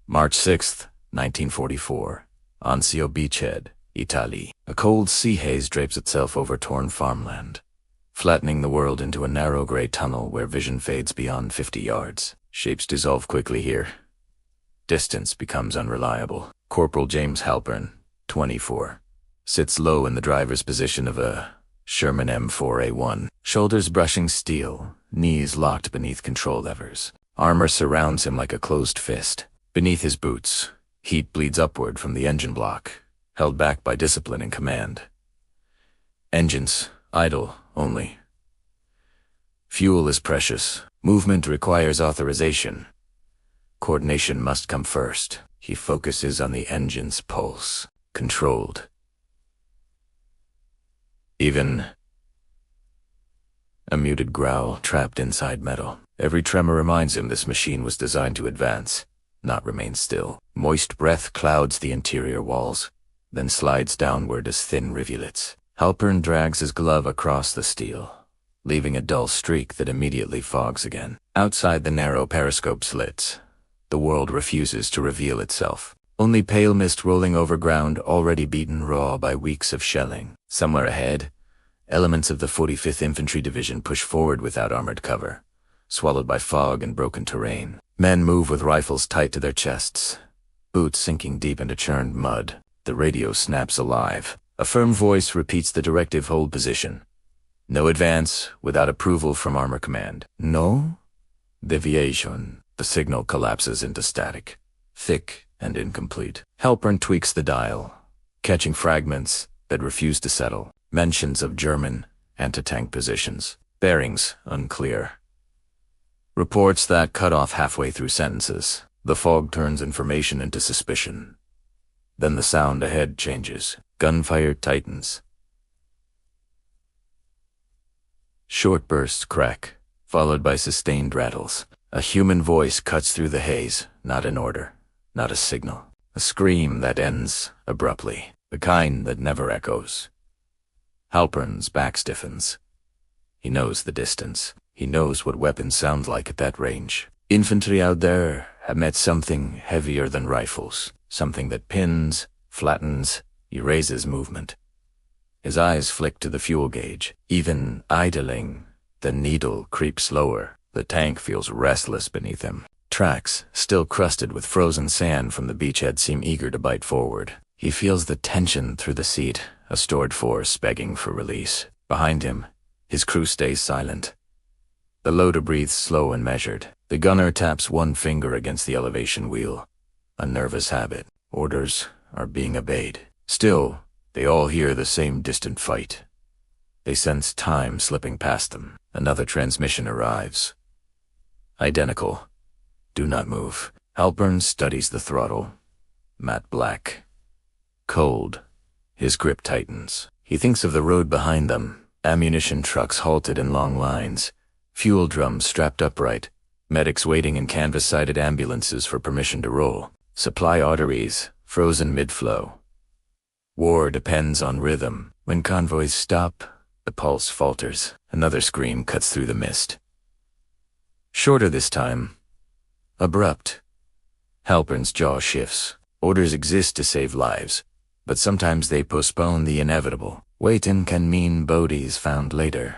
March 6th, 1944. Anzio beachhead, Italy. A cold sea haze drapes itself over torn farmland, flattening the world into a narrow gray tunnel where vision fades beyond 50 yards. Shapes dissolve quickly here. Distance becomes unreliable. Corporal James Halperin, 24, sits low in the driver's position of a Sherman M4A1, shoulders brushing steel, knees locked beneath control levers. Armor surrounds him like a closed fist. Beneath his boots, heat bleeds upward from the engine block, held back by discipline and command. Engines idle only. Fuel is precious. Movement requires authorization. Coordination must come first. He focuses on the engine's pulse. Controlled. Even a muted growl trapped inside metal. Every tremor reminds him this machine was designed to advance, not remain still. Moist breath clouds the interior walls, then slides downward as thin rivulets. Halperin drags his glove across the steel, leaving a dull streak that immediately fogs again. Outside the narrow periscope slits, the world refuses to reveal itself. Only pale mist rolling over ground already beaten raw by weeks of shelling. Somewhere ahead, elements of the 45th Infantry Division push forward without armored cover, swallowed by fog and broken terrain. Men move with rifles tight to their chests, boots sinking deep into churned mud. The radio snaps alive. A firm voice repeats the directive: hold position. No advance without approval from Armor Command. No deviation. The signal collapses into static, thick and incomplete. Halperin tweaks the dial, catching fragments that refuse to settle. Mentions of German anti-tank positions. Bearings unclear. Reports that cut off halfway through sentences. The fog turns information into suspicion. Then the sound ahead changes. Gunfire tightens. Short bursts crack, followed by sustained rattles. A human voice cuts through the haze, not an order, not a signal. A scream that ends abruptly, the kind that never echoes. Halperin's back stiffens. He knows the distance. He knows what weapons sound like at that range. Infantry out there have met something heavier than rifles, something that pins, flattens, erases movement. His eyes flick to the fuel gauge. Even idling, the needle creeps lower. The tank feels restless beneath him. Tracks, still crusted with frozen sand from the beachhead, seem eager to bite forward. He feels the tension through the seat, a stored force begging for release. Behind him, his crew stays silent. The loader breathes slow and measured. The gunner taps one finger against the elevation wheel. A nervous habit. Orders are being obeyed. Still, they all hear the same distant fight. They sense time slipping past them. Another transmission arrives. Identical. Do not move. Halperin studies the throttle. Matte black. Cold. His grip tightens. He thinks of the road behind them. Ammunition trucks halted in long lines. Fuel drums strapped upright. Medics waiting in canvas-sided ambulances for permission to roll. Supply arteries frozen mid-flow. War depends on rhythm. When convoys stop, the pulse falters. Another scream cuts through the mist. Shorter this time. Abrupt. Halperin's jaw shifts. Orders exist to save lives, but sometimes they postpone the inevitable. Waiting can mean bodies found later,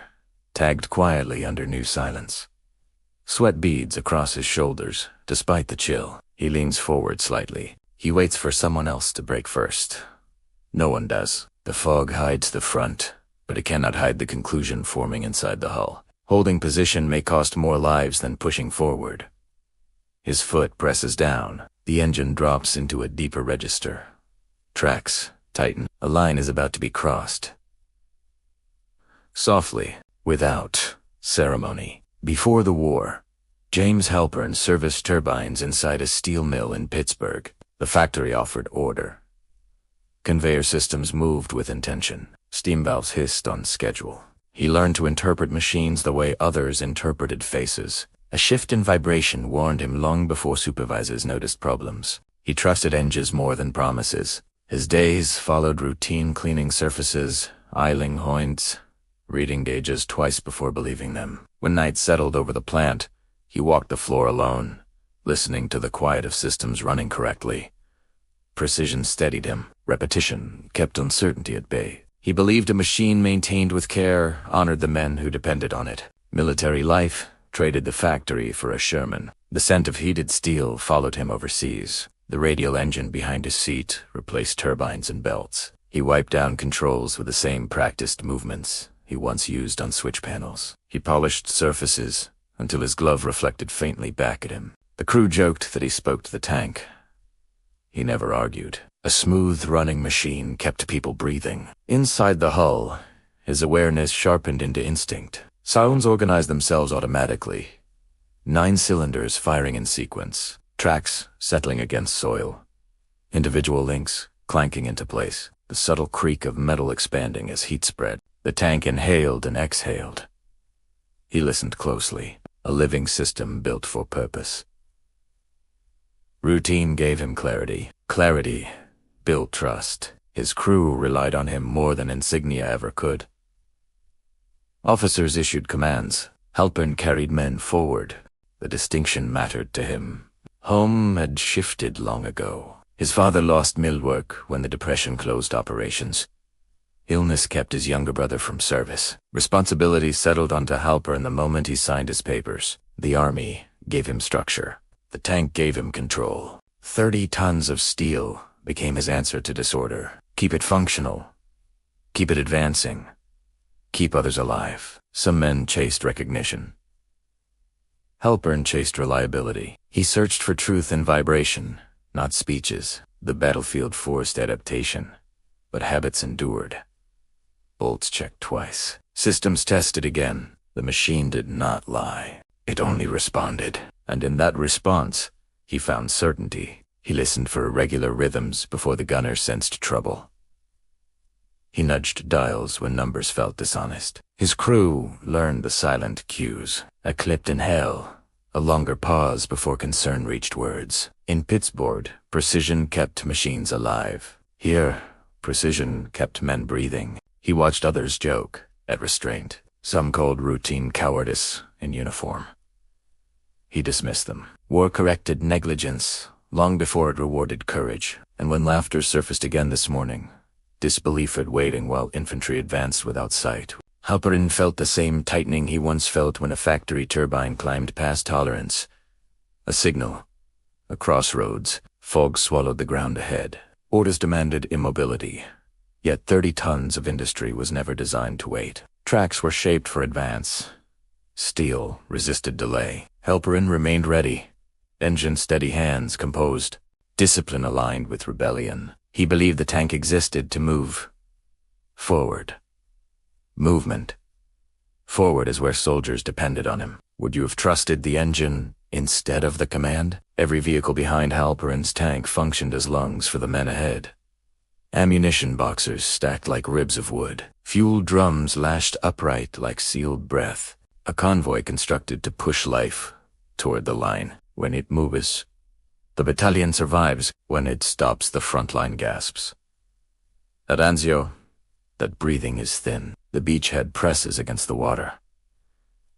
tagged quietly under new silence. Sweat beads across his shoulders, despite the chill. He leans forward slightly. He waits for someone else to break first. No one does. The fog hides the front, but it cannot hide the conclusion forming inside the hull. Holding position may cost more lives than pushing forward. His foot presses down. The engine drops into a deeper register. Tracks tighten. A line is about to be crossed. Softly, without ceremony. Before the war, James Halperin serviced turbines inside a steel mill in Pittsburgh. The factory offered order. Conveyor systems moved with intention. Steam valves hissed on schedule. He learned to interpret machines the way others interpreted faces. A shift in vibration warned him long before supervisors noticed problems. He trusted engines more than promises. His days followed routine cleaning surfaces, oiling hoints, reading gauges twice before believing them. When night settled over the plant, he walked the floor alone, listening to the quiet of systems running correctly. Precision steadied him. Repetition kept uncertainty at bay. He believed a machine maintained with care honored the men who depended on it. Military life traded the factory for a Sherman. The scent of heated steel followed him overseas. The radial engine behind his seat replaced turbines and belts. He wiped down controls with the same practiced movements he once used on switch panels. He polished surfaces until his glove reflected faintly back at him. The crew joked that he spoke to the tank. He never argued. A smooth-running machine kept people breathing. Inside the hull, his awareness sharpened into instinct. Sounds organized themselves automatically. 9 cylinders firing in sequence. Tracks settling against soil. Individual links clanking into place. The subtle creak of metal expanding as heat spread. The tank inhaled and exhaled. He listened closely. A living system built for purpose. Routine gave him clarity. Clarity built trust. His crew relied on him more than insignia ever could. Officers issued commands. Halperin carried men forward. The distinction mattered to him. Home had shifted long ago. His father lost mill work when the Depression closed operations. Illness kept his younger brother from service. Responsibility settled onto Halperin the moment he signed his papers. The army gave him structure. The tank gave him control. 30 tons of steel became his answer to disorder. Keep it functional. Keep it advancing. Keep others alive. Some men chased recognition. Halperin chased reliability. He searched for truth in vibration, not speeches. The battlefield forced adaptation, but habits endured. Bolts checked twice. Systems tested again. The machine did not lie. It only responded. And in that response, he found certainty. He listened for irregular rhythms before the gunner sensed trouble. He nudged dials when numbers felt dishonest. His crew learned the silent cues. A clipped inhale, a longer pause before concern reached words. In Pittsburgh, precision kept machines alive. Here, precision kept men breathing. He watched others joke at restraint. Some called routine cowardice in uniform. He dismissed them. War corrected negligence long before it rewarded courage. And when laughter surfaced again this morning, disbelief at waiting while infantry advanced without sight. Halperin felt the same tightening he once felt when a factory turbine climbed past tolerance. A signal. A crossroads. Fog swallowed the ground ahead. Orders demanded immobility. Yet 30 tons of industry was never designed to wait. Tracks were shaped for advance. Steel resisted delay. Halperin remained ready. Engine steady hands composed. Discipline aligned with rebellion. He believed the tank existed to move forward. Movement. Forward is where soldiers depended on him. Would you have trusted the engine instead of the command? Every vehicle behind Halperin's tank functioned as lungs for the men ahead. Ammunition boxes stacked like ribs of wood. Fuel drums lashed upright like sealed breath. A convoy constructed to push life toward the line. When it moves, the battalion survives. When it stops, the frontline gasps. At Anzio, that breathing is thin. The beachhead presses against the water.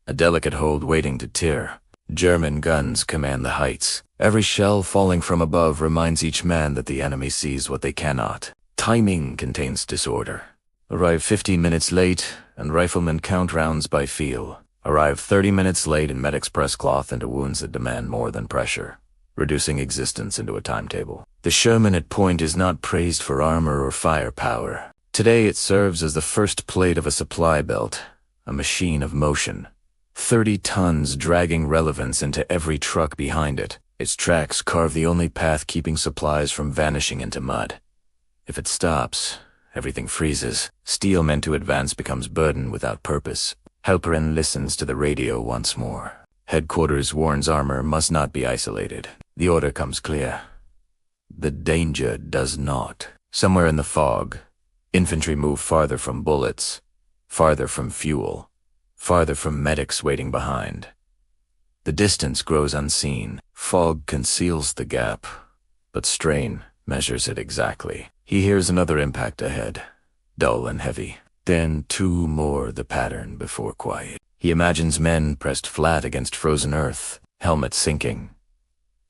A delicate hold waiting to tear. German guns command the heights. Every shell falling from above reminds each man that the enemy sees what they cannot. Timing contains disorder. Arrive 15 minutes late, and riflemen count rounds by feel. Arrive 30 minutes late, and medics press cloth into wounds that demand more than pressure, reducing existence into a timetable. The Sherman at point is not praised for armor or firepower. Today it serves as the first plate of a supply belt, a machine of motion. 30 tons dragging relevance into every truck behind it. Its tracks carve the only path keeping supplies from vanishing into mud. If it stops, everything freezes. Steel meant to advance becomes burden without purpose. Halperin listens to the radio once more. Headquarters warns armor must not be isolated. The order comes clear. The danger does not. Somewhere in the fog, infantry move farther from bullets, farther from fuel, farther from medics waiting behind. The distance grows unseen. Fog conceals the gap, but strain measures it exactly. He hears another impact ahead, dull and heavy. Then 2 more, the pattern before quiet. He imagines men pressed flat against frozen earth, helmets sinking.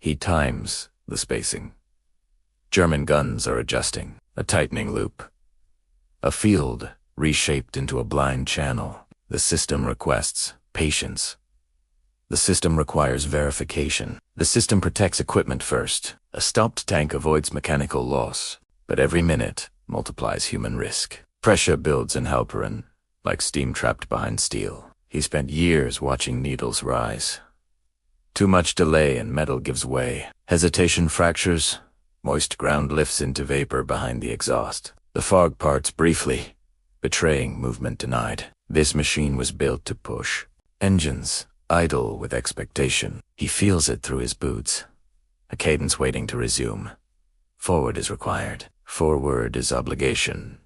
He times the spacing. German guns are adjusting, a tightening loop. A field reshaped into a blind channel. The system requests patience. The system requires verification. The system protects equipment first. A stopped tank avoids mechanical loss, but every minute multiplies human risk. Pressure builds in Halperin, like steam trapped behind steel. He spent years watching needles rise. Too much delay and metal gives way. Hesitation fractures. Moist ground lifts into vapor behind the exhaust. The fog parts briefly, betraying movement denied. This machine was built to push. Engines idle with expectation. He feels it through his boots. A cadence waiting to resume. Forward is required. Forward is obligation.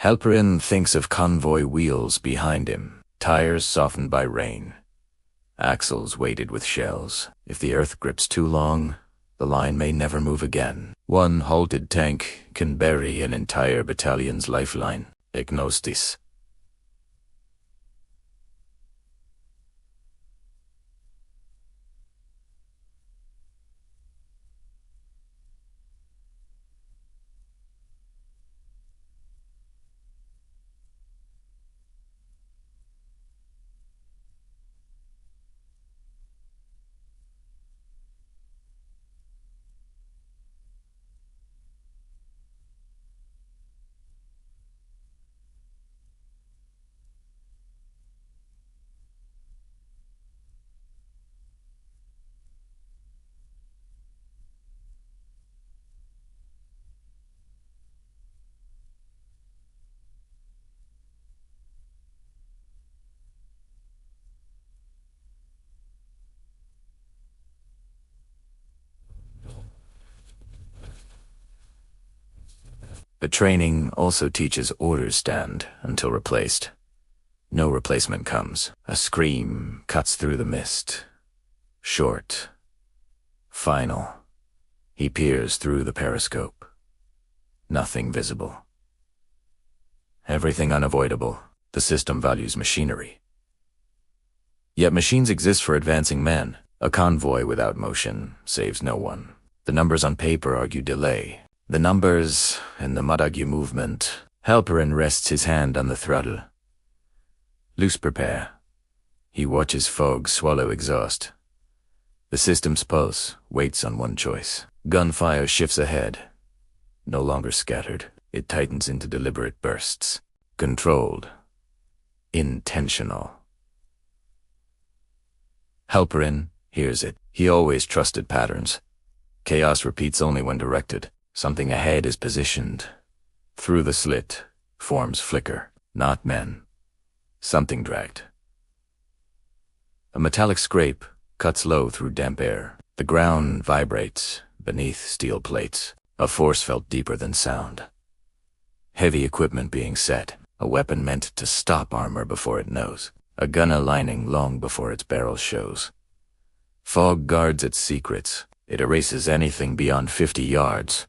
Halperin thinks of convoy wheels behind him, tires softened by rain. Axles weighted with shells. If the earth grips too long, the line may never move again. One halted tank can bury an entire battalion's lifeline. Agnostis. The training also teaches orders stand until replaced. No replacement comes. A scream cuts through the mist. Short. Final. He peers through the periscope. Nothing visible. Everything unavoidable. The system values machinery. Yet machines exist for advancing men. A convoy without motion saves no one. The numbers on paper argue delay. The numbers and the mud argue movement. Halperin rests his hand on the throttle. Loose prepare. He watches fog swallow exhaust. The system's pulse waits on one choice. Gunfire shifts ahead. No longer scattered. It tightens into deliberate bursts. Controlled. Intentional. Halperin hears it. He always trusted patterns. Chaos repeats only when directed. Something ahead is positioned. Through the slit, forms flicker. Not men. Something dragged. A metallic scrape cuts low through damp air. The ground vibrates beneath steel plates. A force felt deeper than sound. Heavy equipment being set. A weapon meant to stop armor before it knows. A gun aligning long before its barrel shows. Fog guards its secrets. It erases anything beyond 50 yards.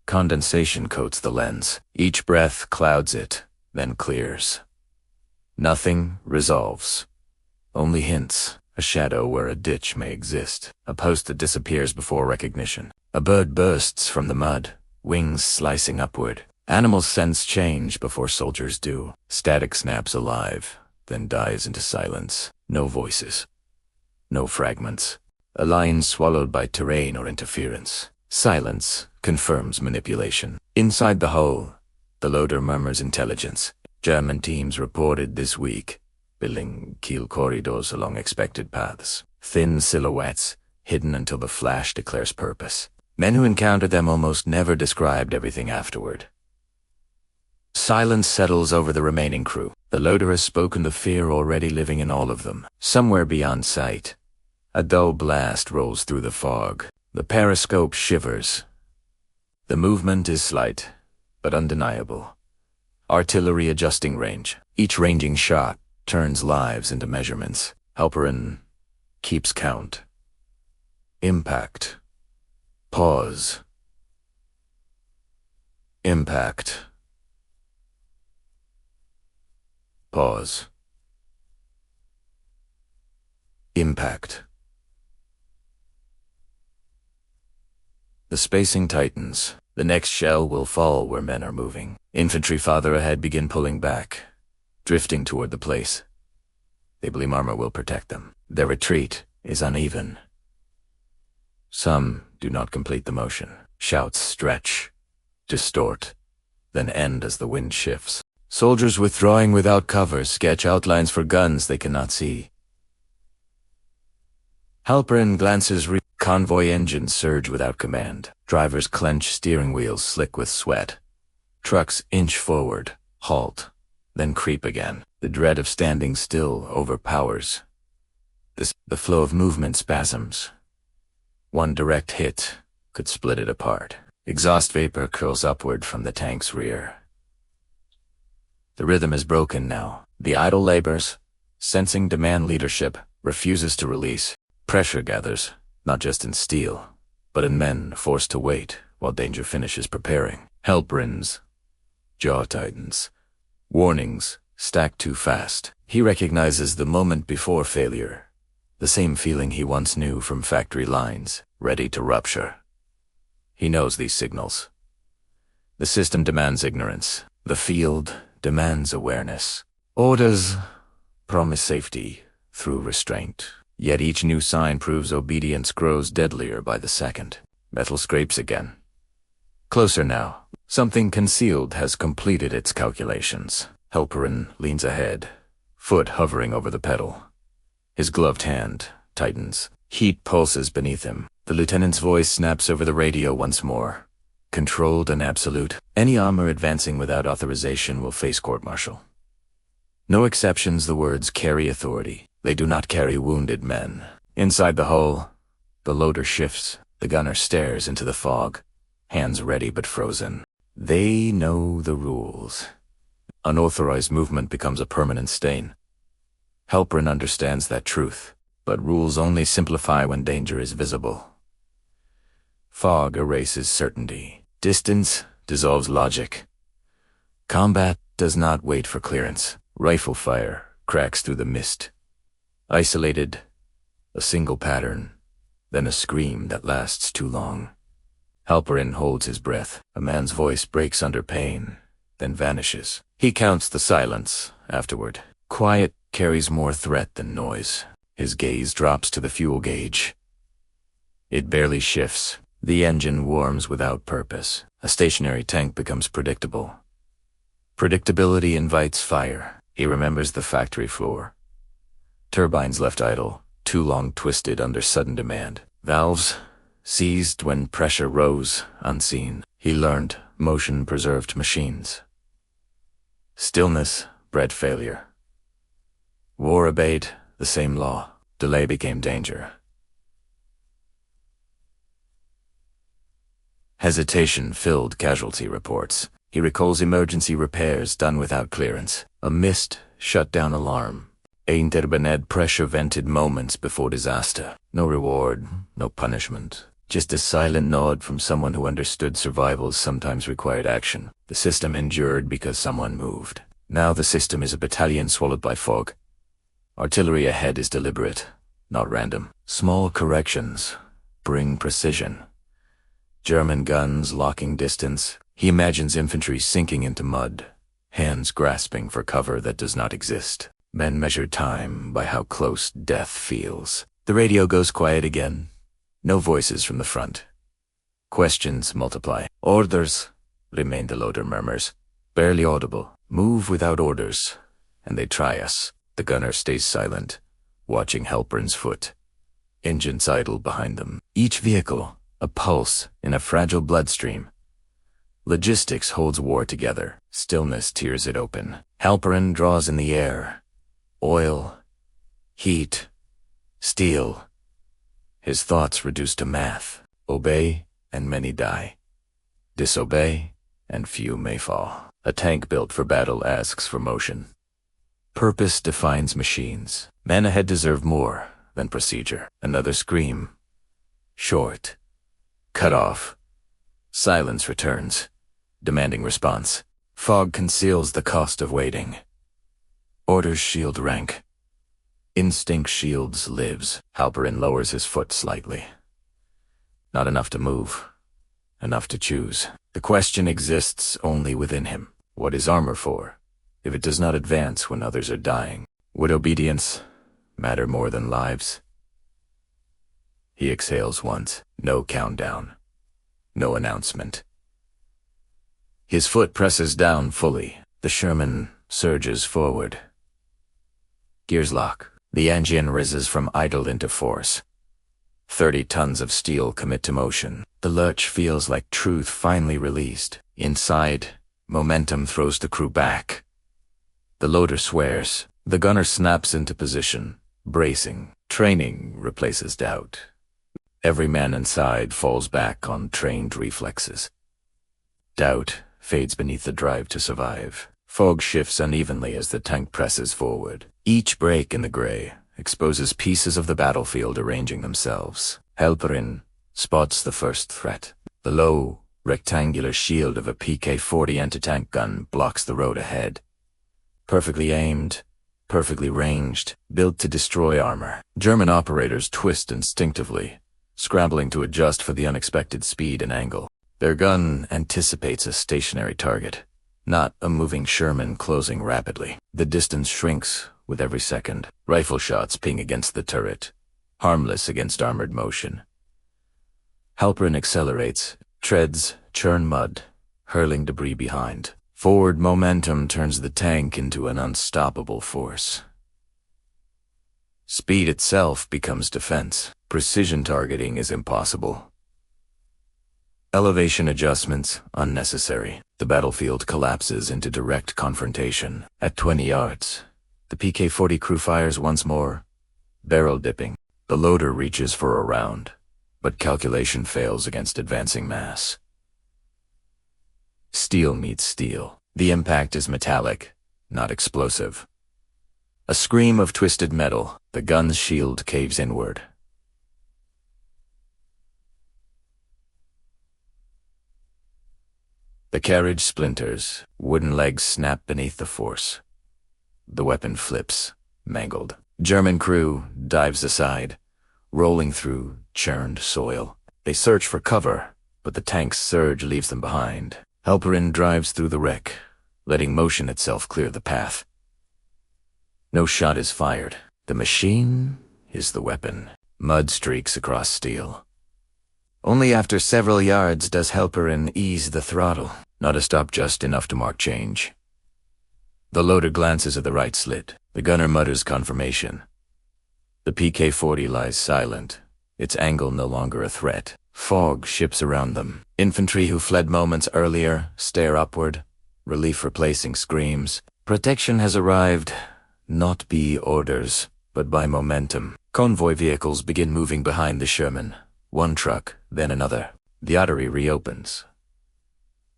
Condensation coats the lens. Each breath clouds it, then clears. Nothing resolves. Only hints. A shadow where a ditch may exist. A post that disappears before recognition. A bird bursts from the mud, wings slicing upward. Animals sense change before soldiers do. Static snaps alive, then dies into silence. No voices. No fragments. A line swallowed by terrain or interference. Silence confirms manipulation. Inside the hull, the loader murmurs intelligence. German teams reported this week, building keel corridors along expected paths. Thin silhouettes, hidden until the flash declares purpose. Men who encountered them almost never described everything afterward. Silence settles over the remaining crew. The loader has spoken the fear already living in all of them. Somewhere beyond sight, a dull blast rolls through the fog. The periscope shivers. The movement is slight, but undeniable. Artillery adjusting range. Each ranging shot turns lives into measurements. Halperin keeps count. Impact. Pause. Impact. Pause. Impact. The spacing tightens. The next shell will fall where men are moving. Infantry farther ahead begin pulling back, drifting toward the place. They believe armor will protect them. Their retreat is uneven. Some do not complete the motion. Shouts stretch, distort, then end as the wind shifts. Soldiers withdrawing without cover sketch outlines for guns they cannot see. Halperin glances. Convoy engines surge without command. Drivers clench steering wheels slick with sweat. Trucks inch forward, halt, then creep again. The dread of standing still overpowers. The flow of movement spasms. One direct hit could split it apart. Exhaust vapor curls upward from the tank's rear. The rhythm is broken now. The idle labors, sensing demand leadership, refuses to release. Pressure gathers, not just in steel, but in men forced to wait while danger finishes preparing. Halperin's jaw tightens. Warnings stack too fast. He recognizes the moment before failure, the same feeling he once knew from factory lines, ready to rupture. He knows these signals. The system demands ignorance. The field demands awareness. Orders promise safety through restraint. Yet each new sign proves obedience grows deadlier by the second. Metal scrapes again. Closer now. Something concealed has completed its calculations. Halperin leans ahead, foot hovering over the pedal. His gloved hand tightens. Heat pulses beneath him. The lieutenant's voice snaps over the radio once more. Controlled and absolute. Any armor advancing without authorization will face court-martial. No exceptions, the words carry authority. They do not carry wounded men. Inside the hull, the loader shifts. The gunner stares into the fog, hands ready but frozen. They know the rules. Unauthorized movement becomes a permanent stain. Halperin understands that truth, but rules only simplify when danger is visible. Fog erases certainty. Distance dissolves logic. Combat does not wait for clearance. Rifle fire cracks through the mist. Isolated, a single pattern, then a scream that lasts too long. Halperin holds his breath. A man's voice breaks under pain, then vanishes. He counts the silence afterward. Quiet carries more threat than noise. His gaze drops to the fuel gauge. It barely shifts. The engine warms without purpose. A stationary tank becomes predictable. Predictability invites fire. He remembers the factory floor. Turbines left idle, too long twisted under sudden demand. Valves seized when pressure rose, unseen. He learned motion preserved machines. Stillness bred failure. War obeyed the same law. Delay became danger. Hesitation filled casualty reports. He recalls emergency repairs done without clearance. A missed shutdown alarm. Interbened pressure vented moments before disaster. No reward, no punishment. Just a silent nod from someone who understood survival sometimes required action. The system endured because someone moved. Now the system is a battalion swallowed by fog. Artillery ahead is deliberate, not random. Small corrections bring precision. German guns locking distance. He imagines infantry sinking into mud, hands grasping for cover that does not exist. Men measure time by how close death feels. The radio goes quiet again. No voices from the front. Questions multiply. Orders, remain, the loader murmurs. Barely audible. Move without orders, and they try us. The gunner stays silent, watching Halperin's foot. Engines idle behind them. Each vehicle, a pulse in a fragile bloodstream. Logistics holds war together. Stillness tears it open. Halperin draws in the air. Oil, heat, steel. His thoughts reduced to math. Obey, and many die. Disobey, and few may fall. A tank built for battle asks for motion. Purpose defines machines. Men ahead deserve more than procedure. Another scream. Short. Cut off. Silence returns, demanding response. Fog conceals the cost of waiting. Orders shield rank. Instinct shields lives. Halperin lowers his foot slightly. Not enough to move, enough to choose. The question exists only within him. What is armor for, if it does not advance when others are dying? Would obedience matter more than lives? He exhales once. No countdown. No announcement. His foot presses down fully. The Sherman surges forward. Gears lock. The engine rises from idle into force. 30 tons of steel commit to motion. The lurch feels like truth finally released. Inside, momentum throws the crew back. The loader swears. The gunner snaps into position, bracing. Training replaces doubt. Every man inside falls back on trained reflexes. Doubt fades beneath the drive to survive. Fog shifts unevenly as the tank presses forward. Each break in the gray exposes pieces of the battlefield arranging themselves. Halperin spots the first threat. The low, rectangular shield of a PK-40 anti-tank gun blocks the road ahead. Perfectly aimed, perfectly ranged, built to destroy armor. German operators twist instinctively, scrambling to adjust for the unexpected speed and angle. Their gun anticipates a stationary target, not a moving Sherman closing rapidly. The distance shrinks with every second. Rifle shots ping against the turret, harmless against armored motion. Halperin accelerates, treads churn mud, hurling debris behind. Forward momentum turns the tank into an unstoppable force. Speed itself becomes defense. Precision targeting is impossible. Elevation adjustments unnecessary. The battlefield collapses into direct confrontation. At 20 yards, the PK-40 crew fires once more, barrel dipping. The loader reaches for a round, but calculation fails against advancing mass. Steel meets steel. The impact is metallic, not explosive. A scream of twisted metal. The gun's shield caves inward. The carriage splinters. Wooden legs snap beneath the force. The weapon flips, mangled. German crew dives aside, rolling through churned soil. They search for cover, but the tank's surge leaves them behind. Halperin drives through the wreck, letting motion itself clear the path. No shot is fired. The machine is the weapon. Mud streaks across steel. Only after several yards does Halperin ease the throttle, not a stop just enough to mark change. The loader glances at the right slit. The gunner mutters confirmation. The PK-40 lies silent, its angle no longer a threat. Fog ships around them. Infantry who fled moments earlier stare upward, relief replacing screams. Protection has arrived, not by orders, but by momentum. Convoy vehicles begin moving behind the Sherman. One truck, then another. The artery reopens.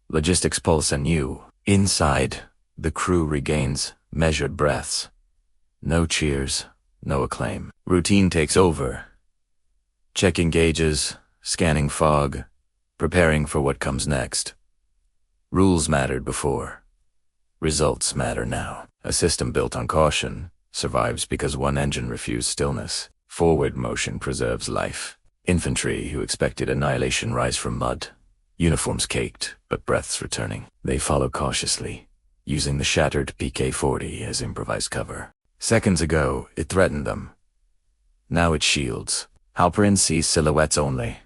Logistics pulse anew. Inside, the crew regains measured breaths. No cheers, no acclaim. Routine takes over. Checking gauges, scanning fog, preparing for what comes next. Rules mattered before. Results matter now. A system built on caution survives because one engine refused stillness. Forward motion preserves life. Infantry who expected annihilation rise from mud. Uniforms caked, but breaths returning. They follow cautiously, using the shattered PK-40 as improvised cover. Seconds ago, it threatened them. Now it shields. Halperin sees silhouettes only.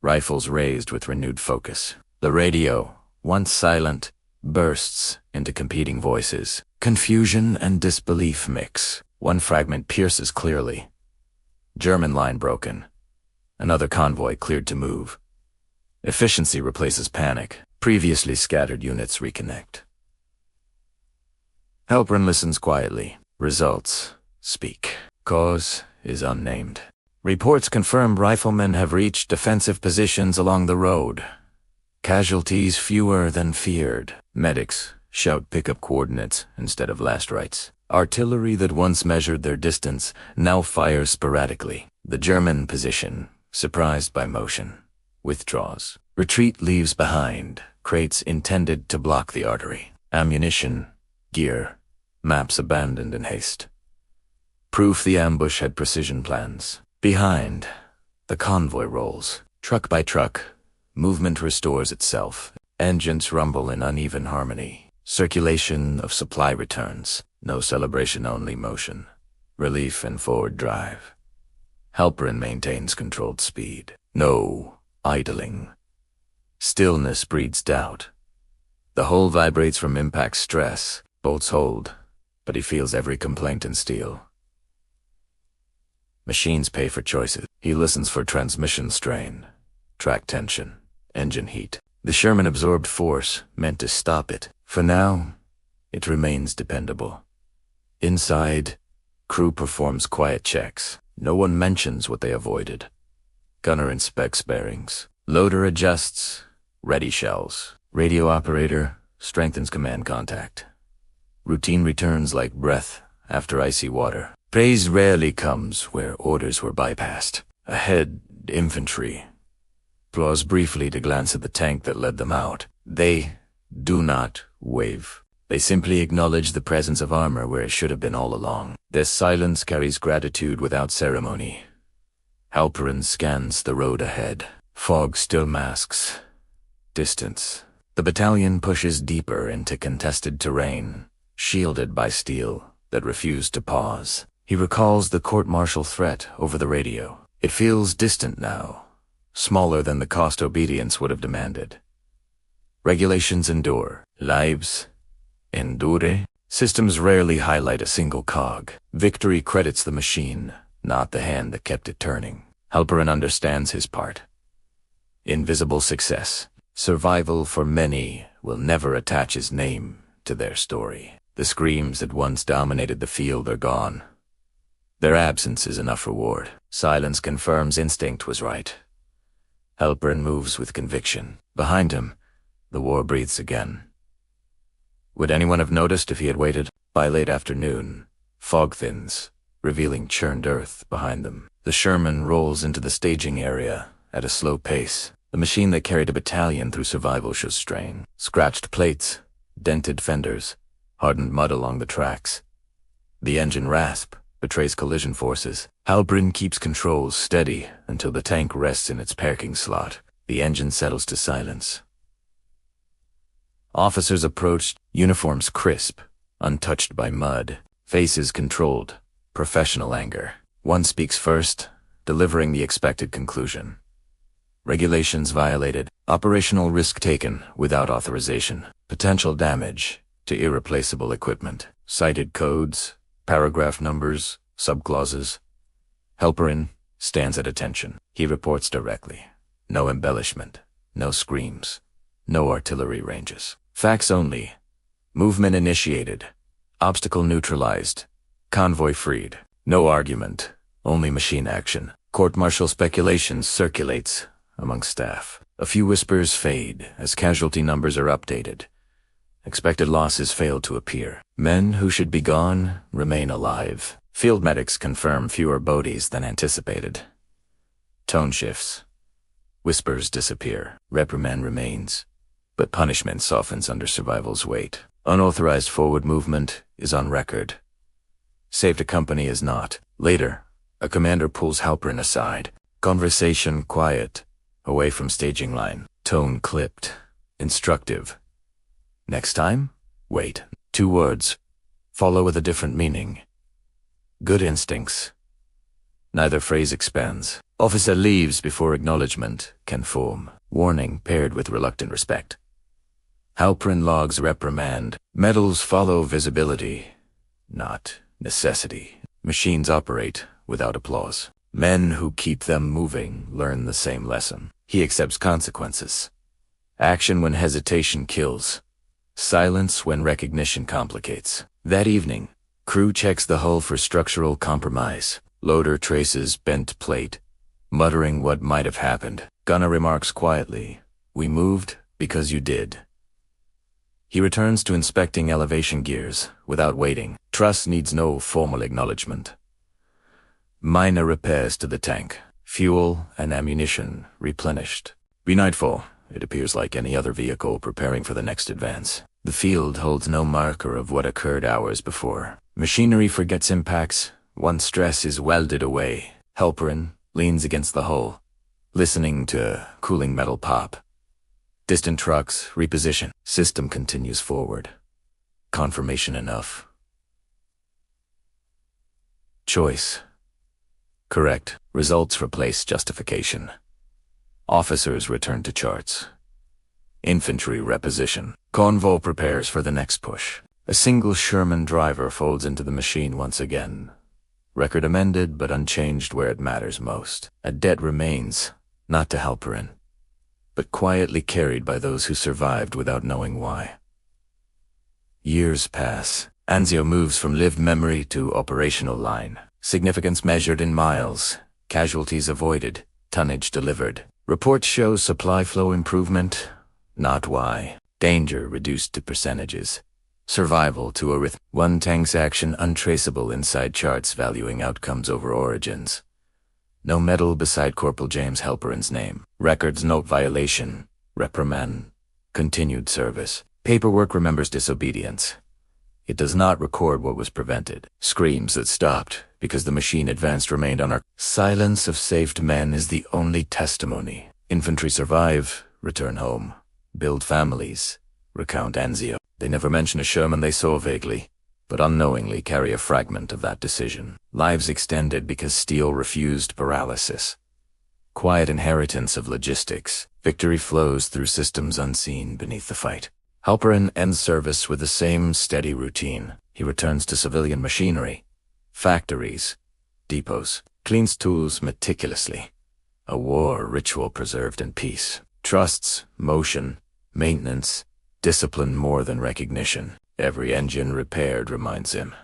Rifles raised with renewed focus. The radio, once silent, bursts into competing voices. Confusion and disbelief mix. One fragment pierces clearly. German line broken. Another convoy cleared to move. Efficiency replaces panic. Previously scattered units reconnect. Halperin listens quietly. Results speak. Cause is unnamed. Reports confirm riflemen have reached defensive positions along the road. Casualties fewer than feared. Medics shout pickup coordinates instead of last rites. Artillery that once measured their distance now fires sporadically. The German position, surprised by motion, withdraws. Retreat leaves behind crates intended to block the artery. Ammunition, gear, maps abandoned in haste. Proof the ambush had precision plans. Behind, the convoy rolls, truck by truck, Movement restores itself. Engines rumble in uneven harmony. Circulation of supply returns. No celebration, only motion. Relief and forward drive. Halperin maintains controlled speed. No idling. Stillness breeds doubt. The hull vibrates from impact stress. Bolts hold, but he feels every complaint in steel. Machines pay for choices. He listens for transmission strain, track tension, engine heat. The Sherman absorbed force meant to stop it. For now, it remains dependable. Inside, crew performs quiet checks. No one mentions what they avoided. Gunner inspects bearings. Loader adjusts. Ready shells. Radio operator strengthens command contact. Routine returns like breath after icy water. Praise rarely comes where orders were bypassed. Ahead, infantry. Pause briefly to glance at the tank that led them out. They do not wave. They simply acknowledge the presence of armor where it should have been all along. Their silence carries gratitude without ceremony. Halperin scans the road ahead. Fog still masks distance. The battalion pushes deeper into contested terrain, shielded by steel that refused to pause. He recalls the court-martial threat over the radio. It feels distant now, smaller than the cost obedience would have demanded. Regulations endure. Lives endure. Systems rarely highlight a single cog. Victory credits the machine, not the hand that kept it turning. Halperin understands his part. Invisible success. Survival for many will never attach his name to their story. The screams that once dominated the field are gone. Their absence is enough reward. Silence confirms instinct was right. Halperin moves with conviction. Behind him, the war breathes again. Would anyone have noticed if he had waited? By late afternoon, fog thins, revealing churned earth behind them. The Sherman rolls into the staging area at a slow pace. The machine that carried a battalion through survival shows strain. Scratched plates, dented fenders, hardened mud along the tracks. The engine rasp betrays collision forces. Halperin keeps controls steady until the tank rests in its parking slot. The engine settles to silence. Officers approached, uniforms crisp, untouched by mud, faces controlled, professional anger. One speaks first, delivering the expected conclusion. Regulations violated, operational risk taken without authorization, potential damage to irreplaceable equipment, cited codes, paragraph numbers, subclauses. Halperin stands at attention. He reports directly. No embellishment, no screams, no artillery ranges. Facts only. Movement initiated. Obstacle neutralized. Convoy freed. No argument, only machine action. Court-martial speculation circulates among staff. A few whispers fade as casualty numbers are updated. Expected losses fail to appear. Men who should be gone remain alive. Field medics confirm fewer bodies than anticipated. Tone shifts. Whispers disappear. Reprimand remains, but punishment softens under survival's weight. Unauthorized forward movement is on record. Saved a company is not. Later, a commander pulls Halperin aside. Conversation quiet, away from staging line. Tone clipped. Instructive. Next time? Wait. 2 words. Follow with a different meaning. Good instincts. Neither phrase expands. Officer leaves before acknowledgement can form. Warning paired with reluctant respect. Halperin logs reprimand. Medals follow visibility, not necessity. Machines operate without applause. Men who keep them moving learn the same lesson. He accepts consequences. Action when hesitation kills. Silence when recognition complicates. That evening, crew checks the hull for structural compromise. Loader traces bent plate, muttering what might have happened. Gunner remarks quietly, "We moved because you did." He returns to inspecting elevation gears without waiting. Trust needs no formal acknowledgement. Minor repairs to the tank. Fuel and ammunition replenished. By nightfall, it appears like any other vehicle preparing for the next advance. The field holds no marker of what occurred hours before. Machinery forgets impacts. Once stress is welded away. Halperin leans against the hull, listening to cooling metal pop. Distant trucks, reposition. System continues forward. Confirmation enough. Choice. Correct. Results replace justification. Officers return to charts. Infantry reposition. Convoy prepares for the next push. A single Sherman driver folds into the machine once again. Record amended, but unchanged where it matters most. A debt remains, not to Halperin, but quietly carried by those who survived without knowing why. Years pass. Anzio moves from lived memory to operational line. Significance measured in miles. Casualties avoided. Tonnage delivered. Reports show supply flow improvement. Not why. Danger reduced to percentages. Survival to a rhythm. One tank's action untraceable inside charts valuing outcomes over origins. No medal beside Corporal James Halperin's name. Records note violation. Reprimand. Continued service. Paperwork remembers disobedience. It does not record what was prevented. Screams that stopped because the machine advanced remained on our. Silence of saved men is the only testimony. Infantry survive, return home, build families, recount Anzio. They never mention a Sherman they saw vaguely, but unknowingly carry a fragment of that decision. Lives extended because steel refused paralysis. Quiet inheritance of logistics. Victory flows through systems unseen beneath the fight. Halperin ends service with the same steady routine. He returns to civilian machinery, factories, depots, cleans tools meticulously. A war ritual preserved in peace. Trusts, motion, maintenance, discipline more than recognition. Every engine repaired reminds him.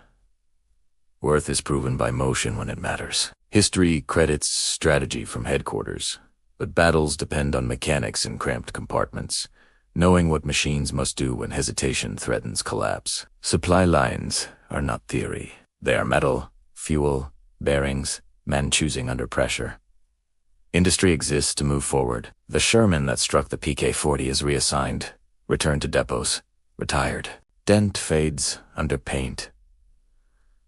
Worth is proven by motion when it matters. History credits strategy from headquarters, but battles depend on mechanics in cramped compartments, knowing what machines must do when hesitation threatens collapse. Supply lines are not theory. They are metal, fuel, bearings, men choosing under pressure. Industry exists to move forward. The Sherman that struck the PK-40 is reassigned, returned to depots, retired. Dent fades under paint.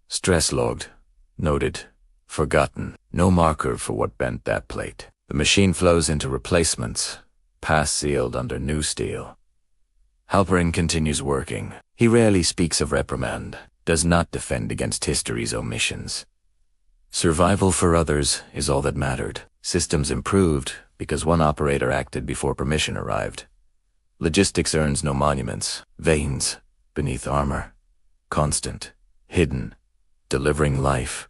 Stress logged, noted, forgotten. No marker for what bent that plate. The machine flows into replacements, pass sealed under new steel. Halperin continues working. He rarely speaks of reprimand, does not defend against history's omissions. Survival for others is all that mattered. Systems improved because one operator acted before permission arrived. Logistics earns no monuments, veins beneath armor. Constant, hidden, delivering life.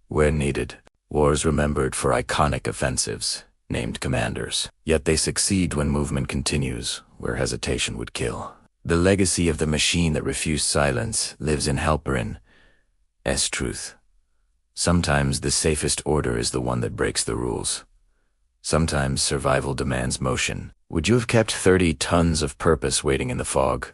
Where needed, wars remembered for iconic offensives, named commanders. Yet they succeed when movement continues, where hesitation would kill. The legacy of the machine that refused silence lives in Halperin's truth. Sometimes the safest order is the one that breaks the rules. Sometimes survival demands motion. Would you have kept 30 tons of purpose waiting in the fog?